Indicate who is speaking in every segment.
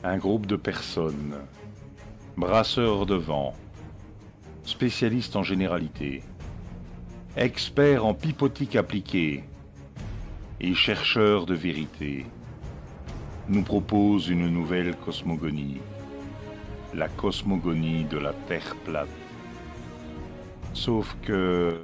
Speaker 1: Un groupe de personnes, brasseurs de vent, spécialistes en généralité, experts en pipotique appliquée et chercheurs de vérité, nous proposent une nouvelle cosmogonie, la cosmogonie de la Terre plate. Sauf que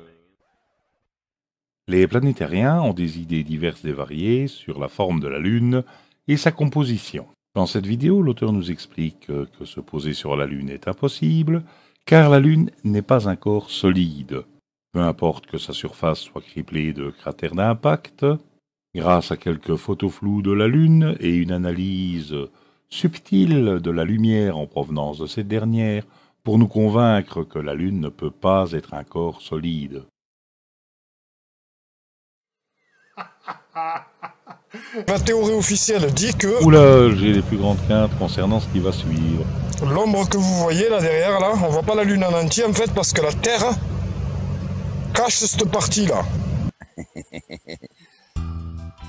Speaker 1: les planétariens ont des idées diverses et variées sur la forme de la Lune et sa composition. Dans cette vidéo, l'auteur nous explique que se poser sur la Lune est impossible, car la Lune n'est pas un corps solide. Peu importe que sa surface soit criblée de cratères d'impact, grâce à quelques photos floues de la Lune et une analyse subtile de la lumière en provenance de cette dernière, pour nous convaincre que la Lune ne peut pas être un corps solide.
Speaker 2: La théorie officielle dit que...
Speaker 1: Oula, j'ai les plus grandes craintes concernant ce qui va suivre.
Speaker 2: L'ombre que vous voyez là derrière, là, on voit pas la Lune en entier en fait parce que la Terre cache cette partie-là.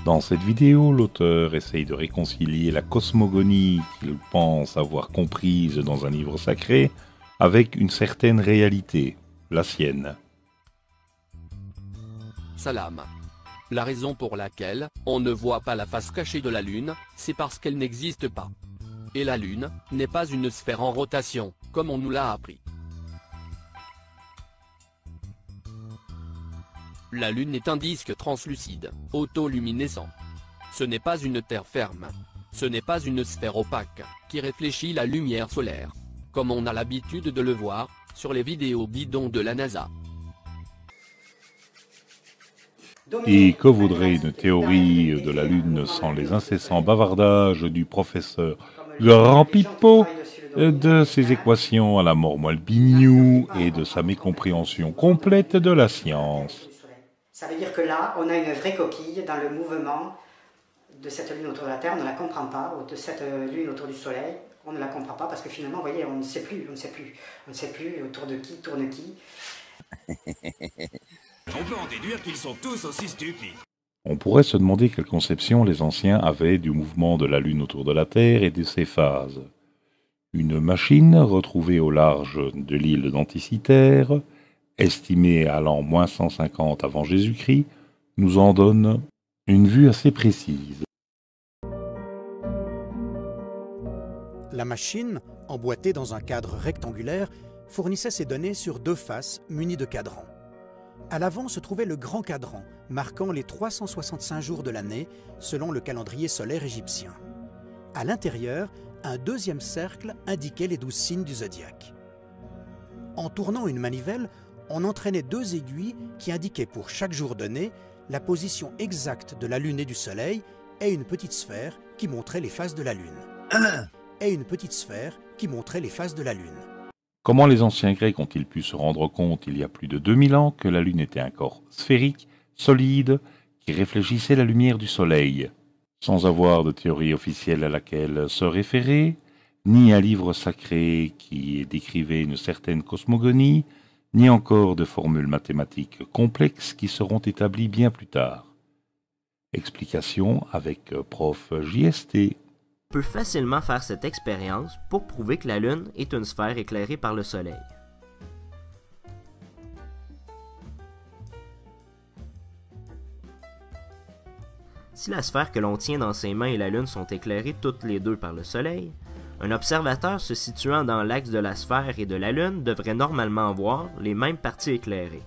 Speaker 1: Dans cette vidéo, l'auteur essaye de réconcilier la cosmogonie qu'il pense avoir comprise dans un livre sacré avec une certaine réalité, la sienne.
Speaker 3: Salam. La raison pour laquelle on ne voit pas la face cachée de la Lune, c'est parce qu'elle n'existe pas. Et la Lune n'est pas une sphère en rotation, comme on nous l'a appris. La Lune est un disque translucide, autoluminescent. Ce n'est pas une terre ferme. Ce n'est pas une sphère opaque, qui réfléchit la lumière solaire, comme on a l'habitude de le voir sur les vidéos bidons de la NASA.
Speaker 1: Et que vaudrait une théorie de la Lune sans les incessants bavardages du professeur Grand Pipeau, de ses équations à la mormoile bignou et de sa mécompréhension complète de la science?
Speaker 4: Ça veut dire que là, on a une vraie coquille dans le mouvement de cette Lune autour de la Terre, on ne la comprend pas, ou de cette Lune autour du Soleil, on ne la comprend pas parce que finalement, vous voyez, on ne sait plus, autour de qui tourne qui.
Speaker 5: On peut en déduire qu'ils sont tous aussi stupides.
Speaker 1: On pourrait se demander quelle conception les anciens avaient du mouvement de la Lune autour de la Terre et de ses phases. Une machine retrouvée au large de l'île d'Anticythère, estimée à l'an -150 avant Jésus-Christ, nous en donne une vue assez précise.
Speaker 6: La machine, emboîtée dans un cadre rectangulaire, fournissait ses données sur deux faces munies de cadrans. À l'avant se trouvait le grand cadran, marquant les 365 jours de l'année, selon le calendrier solaire égyptien. À l'intérieur, un deuxième cercle indiquait les 12 signes du zodiaque. En tournant une manivelle, on entraînait deux aiguilles qui indiquaient pour chaque jour donné la position exacte de la Lune et du Soleil et une petite sphère qui montrait les phases de la Lune.
Speaker 1: Comment les anciens Grecs ont-ils pu se rendre compte il y a plus de 2000 ans que la Lune était un corps sphérique, solide, qui réfléchissait la lumière du Soleil, sans avoir de théorie officielle à laquelle se référer, ni un livre sacré qui décrivait une certaine cosmogonie, ni encore de formules mathématiques complexes qui seront établies bien plus tard? Explication avec prof JST.
Speaker 7: On peut facilement faire cette expérience pour prouver que la Lune est une sphère éclairée par le Soleil. Si la sphère que l'on tient dans ses mains et la Lune sont éclairées toutes les deux par le Soleil, un observateur se situant dans l'axe de la sphère et de la Lune devrait normalement voir les mêmes parties éclairées.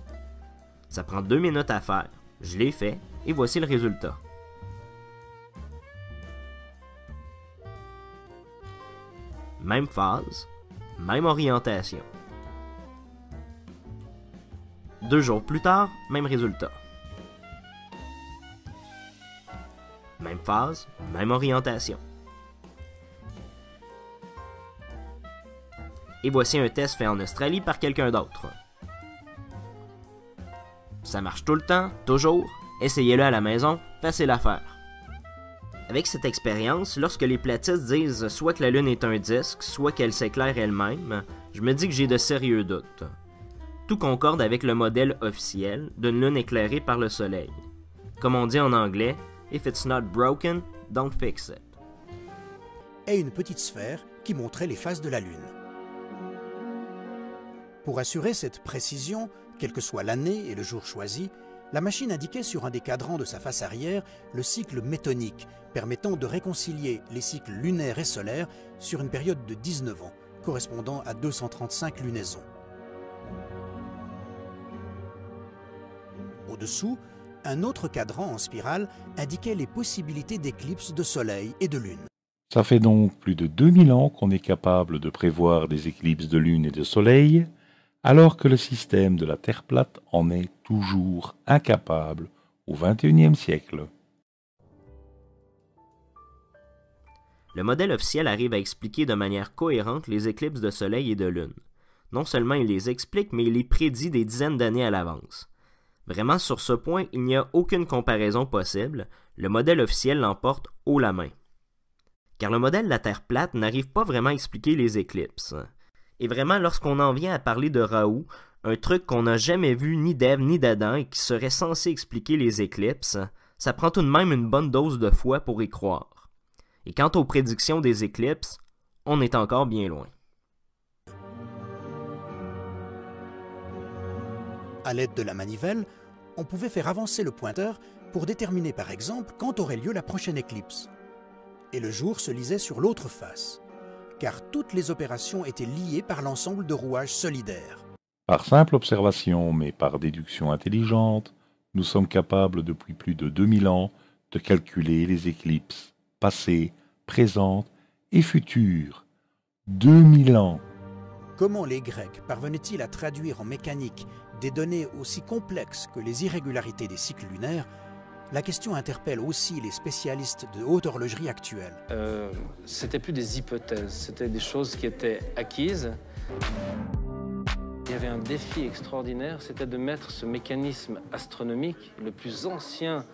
Speaker 7: Ça prend 2 minutes à faire, je l'ai fait, et voici le résultat. Même phase, même orientation. 2 jours plus tard, même résultat. Même phase, même orientation. Et voici un test fait en Australie par quelqu'un d'autre. Ça marche tout le temps, toujours. Essayez-le à la maison, facile à faire. Avec cette expérience, lorsque les platistes disent soit que la Lune est un disque, soit qu'elle s'éclaire elle-même, je me dis que j'ai de sérieux doutes. Tout concorde avec le modèle officiel d'une Lune éclairée par le Soleil. Comme on dit en anglais, if it's not broken, don't fix it.
Speaker 6: et une petite sphère qui montrait les phases de la Lune. Pour assurer cette précision, quelle que soit l'année et le jour choisi, la machine indiquait sur un des cadrans de sa face arrière le cycle métonique, permettant de réconcilier les cycles lunaires et solaires sur une période de 19 ans, correspondant à 235 lunaisons. Au-dessous, un autre cadran en spirale indiquait les possibilités d'éclipses de soleil et de lune.
Speaker 1: Ça fait donc plus de 2000 ans qu'on est capable de prévoir des éclipses de lune et de soleil, alors que le système de la Terre plate en est toujours incapable au XXIe siècle.
Speaker 7: Le modèle officiel arrive à expliquer de manière cohérente les éclipses de soleil et de lune. Non seulement il les explique, mais il les prédit des dizaines d'années à l'avance. Vraiment, sur ce point, il n'y a aucune comparaison possible, le modèle officiel l'emporte haut la main. Car le modèle de la Terre plate n'arrive pas vraiment à expliquer les éclipses. Et vraiment, lorsqu'on en vient à parler de Raoult, un truc qu'on n'a jamais vu ni d'Ève ni d'Adam et qui serait censé expliquer les éclipses, ça prend tout de même une bonne dose de foi pour y croire. Et quant aux prédictions des éclipses, on est encore bien loin.
Speaker 6: À l'aide de la manivelle, on pouvait faire avancer le pointeur pour déterminer par exemple quand aurait lieu la prochaine éclipse. Et le jour se lisait sur l'autre face, car toutes les opérations étaient liées par l'ensemble de rouages solidaires.
Speaker 1: Par simple observation, mais par déduction intelligente, nous sommes capables depuis plus de 2000 ans de calculer les éclipses passées, présentes et futures. 2000 ans!
Speaker 6: Comment les Grecs parvenaient-ils à traduire en mécanique des données aussi complexes que les irrégularités des cycles lunaires? La question interpelle aussi les spécialistes de haute horlogerie actuelle.
Speaker 8: C'était plus des hypothèses, c'était des choses qui étaient acquises. Il y avait un défi extraordinaire, c'était de mettre ce mécanisme astronomique, le plus ancien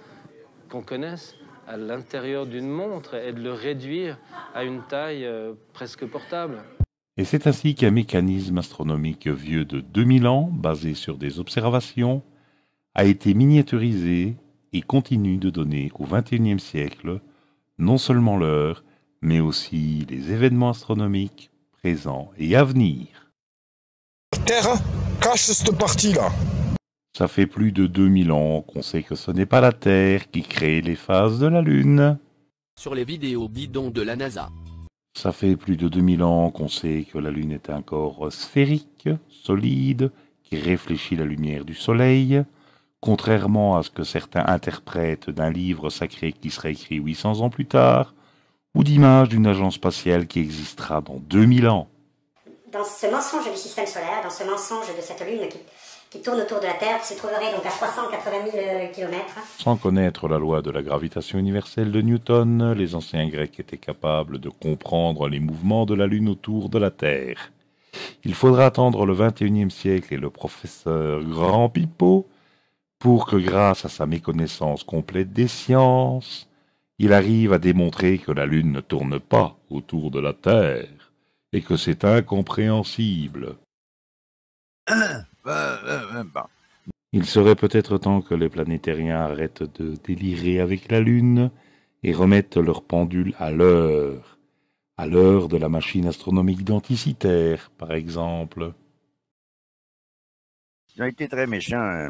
Speaker 8: qu'on connaisse, à l'intérieur d'une montre et de le réduire à une taille presque portable.
Speaker 1: Et c'est ainsi qu'un mécanisme astronomique vieux de 2000 ans, basé sur des observations, a été miniaturisé et continue de donner au XXIe siècle non seulement l'heure, mais aussi les événements astronomiques présents et à venir.
Speaker 2: La Terre cache cette partie-là.
Speaker 1: Ça fait plus de 2000 ans qu'on sait que ce n'est pas la Terre qui crée les phases de la Lune.
Speaker 3: Sur les vidéos bidons de la NASA.
Speaker 1: Ça fait plus de 2000 ans qu'on sait que la Lune est un corps sphérique, solide, qui réfléchit la lumière du Soleil, contrairement à ce que certains interprètent d'un livre sacré qui serait écrit 800 ans plus tard, ou d'images d'une agence spatiale qui existera dans 2000 ans.
Speaker 4: Dans ce mensonge du système solaire, dans ce mensonge de cette Lune qui tourne autour de la Terre, qui se trouverait donc à 380 000 km.
Speaker 1: Sans connaître la loi de la gravitation universelle de Newton, les anciens Grecs étaient capables de comprendre les mouvements de la Lune autour de la Terre. Il faudra attendre le XXIe siècle et le professeur Grand Pipeau pour que, grâce à sa méconnaissance complète des sciences, il arrive à démontrer que la Lune ne tourne pas autour de la Terre et que c'est incompréhensible. Il serait peut-être temps que les planétariens arrêtent de délirer avec la Lune et remettent leur pendule à l'heure de la machine astronomique d'Anticythère, par exemple.
Speaker 9: Ils ont été très méchants.